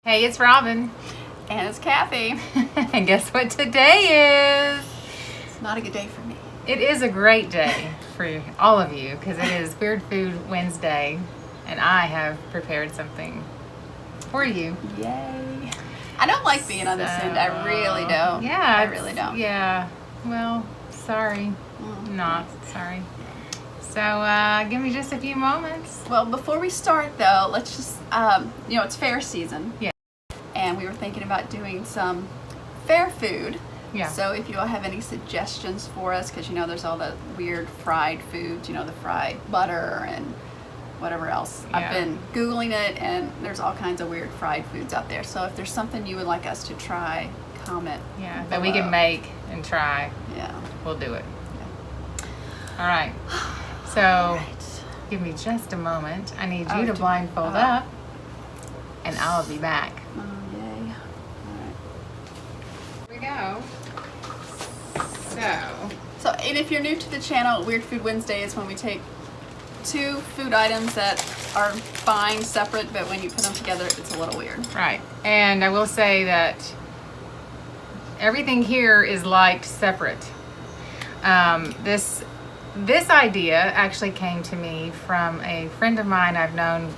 Hey, it's Robin. And it's Kathy. And guess what today is? It's not a good day for me. It is a great day for all of you because it is Weird Food Wednesday and I have prepared something for you. Yay. I don't like being on this end. I really don't. Yeah. I really don't. Yeah. Well, sorry. Not sorry. So give me just a few moments. Well, before we start though, let's just, it's fair season. Yeah. And we were thinking about doing some fair food. Yeah. So if you all have any suggestions for us, because there's all the weird fried foods, the fried butter and whatever else. Yeah. I've been Googling it and there's all kinds of weird fried foods out there. So if there's something you would like us to try, comment. Yeah, below. that we can make and try. Yeah. We'll do it. Yeah. All right. So All right. give me just a moment. I need Oh, you to blindfold up and I'll be back. Oh, yay. Here we go. So, and if you're new to the channel, Weird Food Wednesday is when we take two food items that are fine separate, but when you put them together, it's a little weird. Right. And I will say that everything here is liked separate. This idea actually came to me from a friend of mine I've known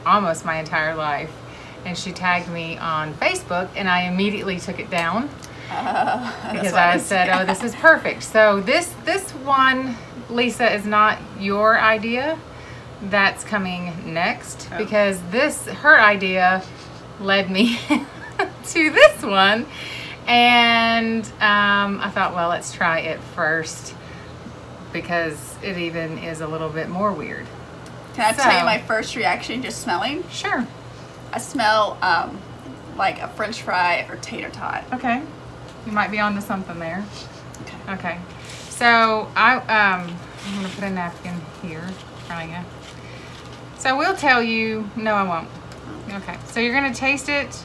almost my entire life, and she tagged me on Facebook, and I immediately took it down because I said, "Oh, this is perfect." So this one, Lisa, is not your idea. That's coming next because her idea led me to this one, and I thought, well, let's try it first because it even is a little bit more weird. Can I tell you my first reaction just smelling? Sure. I smell like a French fry or tater tot. Okay. You might be onto something there. Okay. Okay. So I'm gonna put a napkin here in front of you. So we'll tell you. No, I won't. Okay. So you're gonna taste it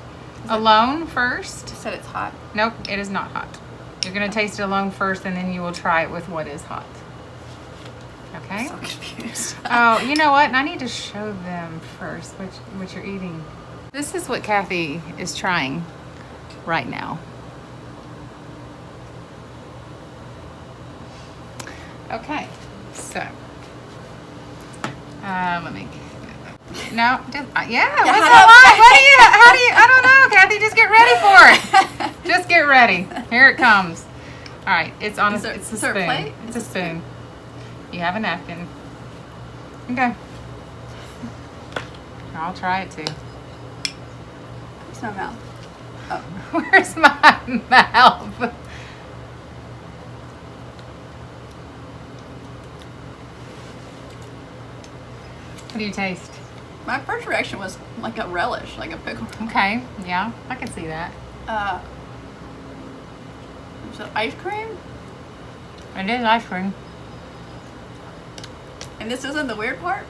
alone first. You said it's hot. Nope, it is not hot. You're gonna taste it alone first, and then you will try it with what is hot. Okay. I'm so confused. Oh, you know what? And I need to show them first what you're eating. This is what Kathy is trying right now. Okay, so let me. No, just yeah. What's the line? How do you? I don't know, Kathy. Just get ready for it. Just get ready. Here it comes. All right, it's on. It's a spoon. Plate? It's a spoon. You have a napkin. Okay. I'll try it too. Where's my mouth? Oh. Where's my mouth? What do you taste? My first reaction was like a relish, like a pickle. Okay, yeah, I can see that. Is it ice cream? It is ice cream. And this isn't the weird part?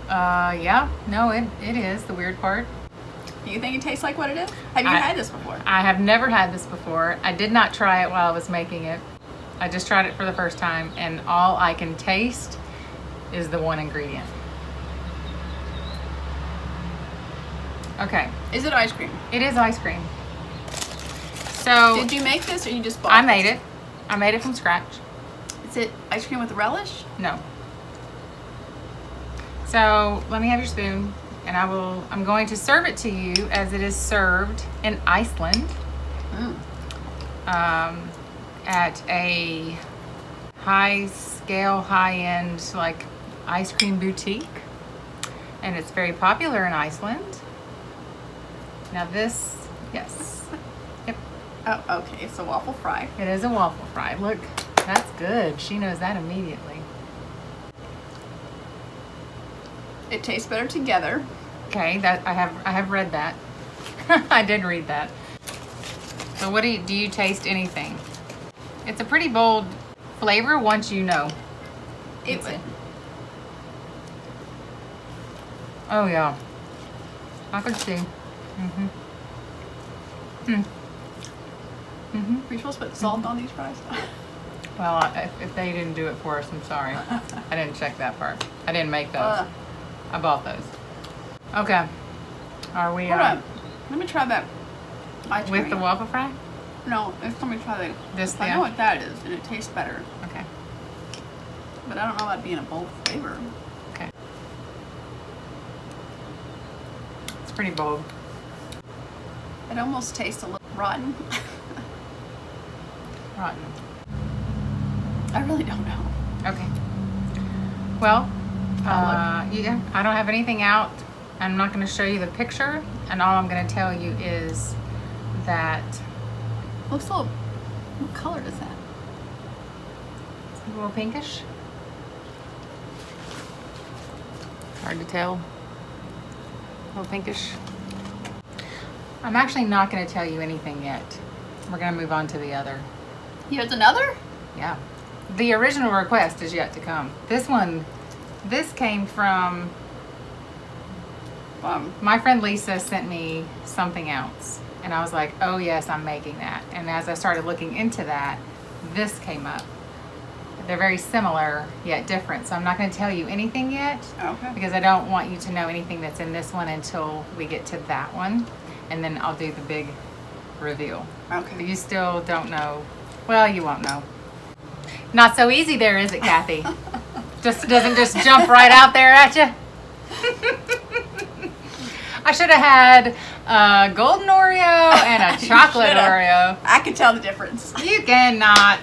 Yeah, no, it is the weird part. Do you think it tastes like what it is? Have you had this before? I have never had this before. I did not try it while I was making it. I just tried it for the first time, and all I can taste is the one ingredient. Okay. Is it ice cream? It is ice cream. So did you make this or you just bought I made it. I made it from scratch. Is it ice cream with relish? No. So let me have your spoon, and I'm going to serve it to you as it is served in Iceland. At a high-end like ice cream boutique, and it's very popular in Iceland. Now this, yes, yep. Oh, okay. It's a waffle fry. It is a waffle fry. Look, that's good. She knows that immediately. It tastes better together. Okay, that I have read that. I did read that. So what do you taste anything? It's a pretty bold flavor once you know. Oh yeah, I could see. Are you supposed to put salt on these fries? Well, if they didn't do it for us, I'm sorry. I didn't check that part. I didn't make those. I bought those. Okay. Are we Hold on. Let me try that ice cream. with the waffle fry? No, let me try This I know what that is, and it tastes better. Okay. But I don't know about being a bold flavor. Okay. It's pretty bold. It almost tastes a little rotten. Rotten. I really don't know. Okay. Well, yeah, I don't have anything out. I'm not going to show you the picture, and all I'm going to tell you is that Looks a little. What color is that? it's a little pinkish. Hard to tell. A little pinkish. I'm actually not going to tell you anything yet. We're going to move on to the other. Here's another? Yeah. The original request is yet to come. This came from my friend Lisa sent me something else. And I was like, oh yes, I'm making that. And as I started looking into that, this came up. They're very similar, yet different. So I'm not going to tell you anything yet. Okay. Because I don't want you to know anything that's in this one until we get to that one. And then I'll do the big reveal. Okay. But you still don't know. Well, you won't know. Not so easy there, is it, Kathy? Doesn't just jump right out there at you. I should have had a golden Oreo and a chocolate Oreo. I can tell the difference. You cannot.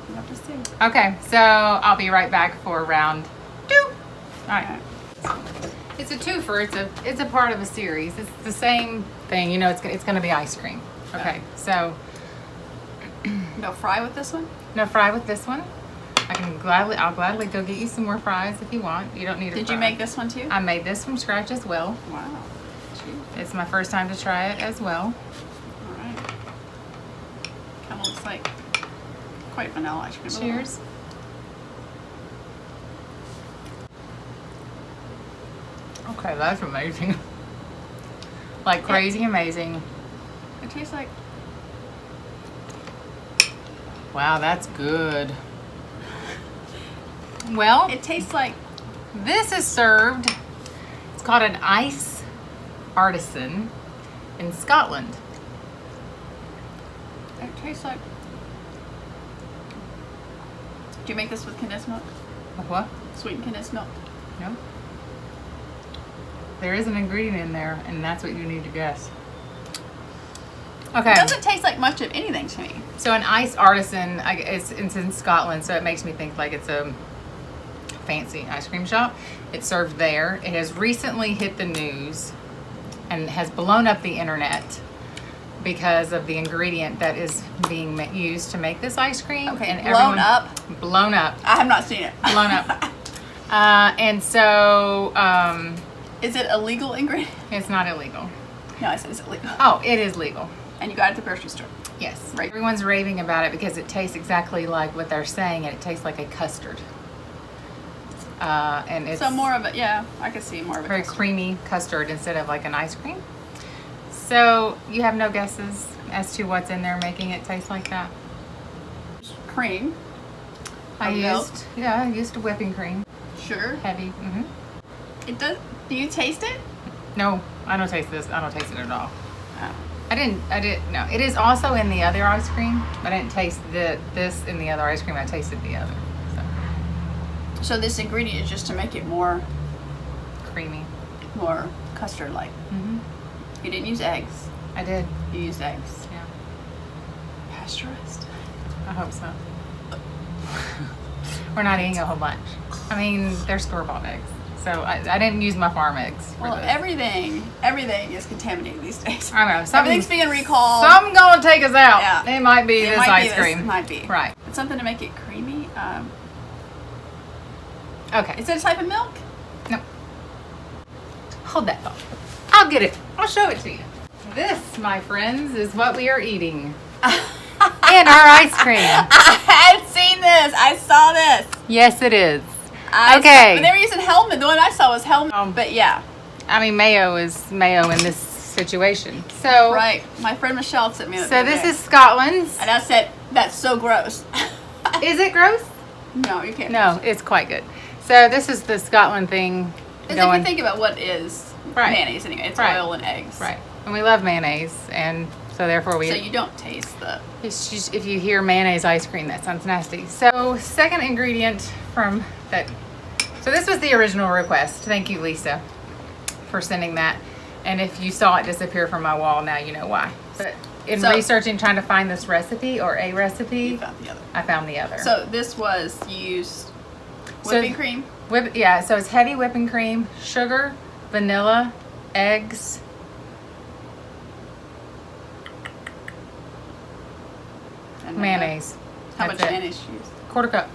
You have to see. Okay, so I'll be right back for round 2. All right. It's a twofer. It's a part of a series. It's the same thing. You know, it's going to be ice cream. Okay, so No fry with this one? no fry with this one. I'll gladly go get you some more fries if you want. You don't need a Did fry. you make this one too? I made this from scratch as well. Wow. It's my first time to try it as well. All right. Kind of looks like quite vanilla ice cream. Cheers. Okay, that's amazing. Like crazy amazing. It tastes like. Wow, that's good. Well, It tastes like. this is served. It's called an ice artisan in Scotland. It tastes like. Do you make this with condensed milk? What? Sweetened condensed milk. No. There is an ingredient in there, and that's what you need to guess. Okay. It doesn't taste like much of anything to me. So an ice artisan, it's in Scotland, so it makes me think like it's a fancy ice cream shop. It's served there. It has recently hit the news and has blown up the internet because of the ingredient that is being used to make this ice cream. Okay, and blown up? Blown up. I have not seen it. Blown up. And so Is it a legal ingredient? it's not illegal. No, I said, is it legal? Oh, it is legal. And you got it at the grocery store. Yes. Right. Everyone's raving about it because it tastes exactly like what they're saying, and it tastes like a custard. And it's So more of it, yeah, I could see more of it. very creamy custard instead of like an ice cream. So you have no guesses as to what's in there making it taste like that? Cream, I milk. used whipping cream, sugar. heavy. It does. Do you taste it? No, I don't taste this. I don't taste it at all. Oh. I didn't. No, it is also in the other ice cream. I didn't taste this in the other ice cream. I tasted the other. So this ingredient is just to make it more Creamy. custard-like. Mm-hmm. You didn't use eggs. I did. You used eggs. Yeah. Pasteurized. I hope so. We're not eating a whole bunch. I mean, they're store-bought eggs. So I didn't use my farm eggs for Well, this. everything is contaminated these days. I know. Everything's being recalled. Something gonna take us out. Yeah. It might be It this might be ice cream. It might be. Right. It's something to make it creamy. Okay. Is it a type of milk? No. Hold that thought. I'll get it. I'll show it to you. This, my friends, is what we are eating in our ice cream. I had seen this. I saw this. Yes, it is. Okay. But they were using Hellman. The one I saw was Hellman. But yeah. I mean, Mayo is Mayo in this situation. So Right. My friend Michelle sent me that. So this is Scotland's. And I said, that's so gross. Is it gross? No, you can't. No, it's quite good. So this is the Scotland thing Because if going. you think about what is Right. mayonnaise anyway. It's Right. oil and eggs. Right. And we love mayonnaise, and so therefore we... So you don't taste the... It's just, if you hear mayonnaise ice cream, that sounds nasty. So second ingredient from that. So this was the original request. Thank you, Lisa, for sending that. And if you saw it disappear from my wall, now you know why. But in researching, trying to find this recipe or a recipe, You found the other. I found the other. So this was, you used whipping cream? Yeah, so it's heavy whipping cream, sugar, vanilla, eggs, And mayonnaise. How That's much it. mayonnaise you used? Quarter cup.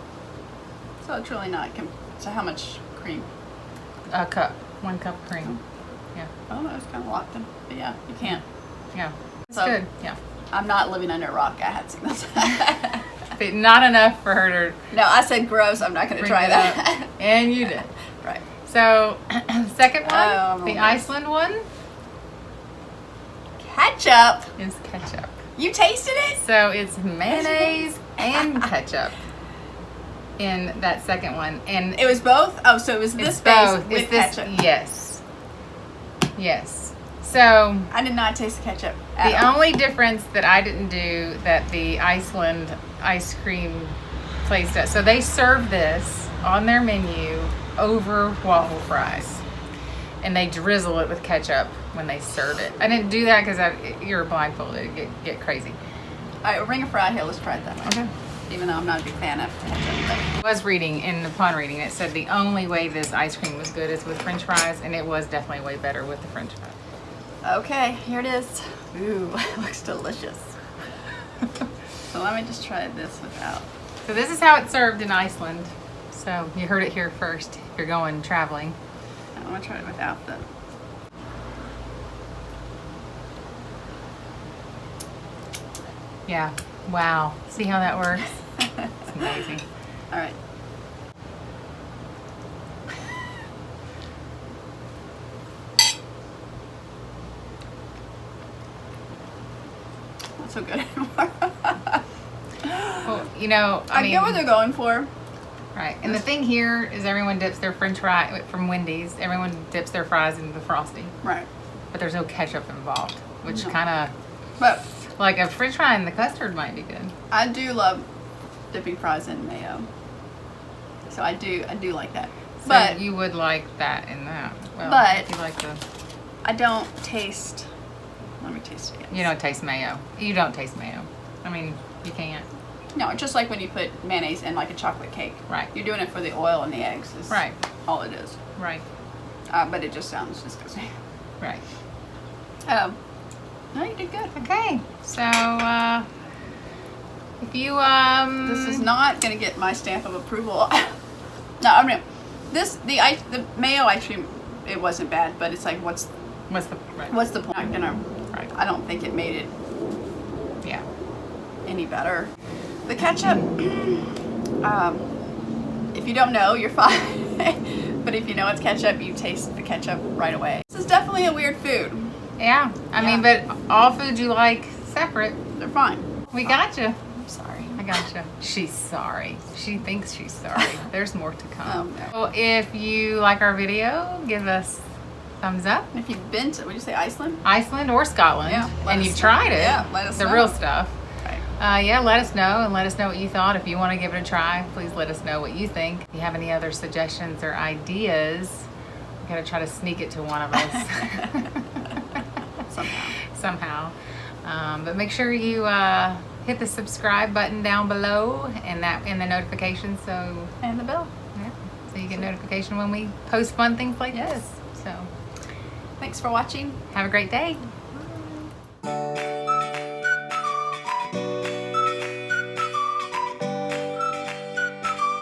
So it's really not... So how much cream? A cup. 1 cup of cream. Yeah. Oh, no, it's kind of locked in. But yeah, you can't. Yeah. It's So- good. Yeah. I'm not living under a rock. I had signals. But not enough for her to No, I said gross. I'm not going to bring try it that. up. And you did. Right. So, second one, Oh, the my Iceland one Ketchup. is ketchup. You tasted it? So it's mayonnaise and ketchup in that second one. And It was both? Oh, so it was this it's base both. with It's this, ketchup. yes. Yes. So I did not taste the ketchup the at all. only difference that I didn't do that the Iceland ice cream place does, so they serve this on their menu over waffle fries, and they drizzle it with ketchup when they serve it. I didn't do that because you're blindfolded. It'd get crazy. All right, ring a fry here. Let's try it that way. Okay. Even though I'm not a big fan of ketchup. I was reading, upon reading, it said the only way this ice cream was good is with French fries, and it was definitely way better with the French fries. But, okay, here it is. Ooh, it looks delicious. So let me just try this without. So this is how it's served in Iceland. So you heard it here first if you're going traveling. I'm going to try it without the... Yeah. Wow. See how that works? It's amazing. All right. Not so good anymore. Well, you know, I mean, get what they're going for. right. And the thing here is everyone dips their French fry from Wendy's. Everyone dips their fries into the frosting, Right. but there's no ketchup involved, which No. kind of But like a French fry in the custard might be good. I do love dipping fries in mayo. So I do like that. So But you would like that in that. Well, But- if you like the. I don't taste. Let me taste it again. You don't taste mayo. You don't taste mayo. I mean, you can't. No, it's just like when you put mayonnaise in like a chocolate cake. Right. You're doing it for the oil and the eggs. Is Right. All it is. Right. But it just sounds disgusting. Right. No, you did good. Okay. So, if you This is not gonna get my stamp of approval. No, I mean, the mayo ice cream, it wasn't bad, but it's like, what's what's the right? the point? Not gonna. Right. I don't think it made it Yeah. any better. The ketchup, if you don't know, you're fine. But if you know it's ketchup, you taste the ketchup right away. This is definitely a weird food. Yeah. I mean, but all foods you like separate. They're fine. We got you. I'm sorry. I got you. She's sorry. She thinks she's sorry. There's more to come. Oh, no. Well, if you like our video, give us thumbs up. And if you've been to, would you say Iceland? Iceland or Scotland, Yeah, let and us you've know. tried it, Yeah, let us the know. real stuff. Right. Yeah, let us know, and let us know what you thought. If you want to give it a try, please let us know what you think. If you have any other suggestions or ideas, we got to try to sneak it to one of us somehow. But make sure you hit the subscribe button down below and the notifications, so And the bell. yeah, so you get notification when we post fun things like Yes. this. So Thanks for watching. have a great day. Bye.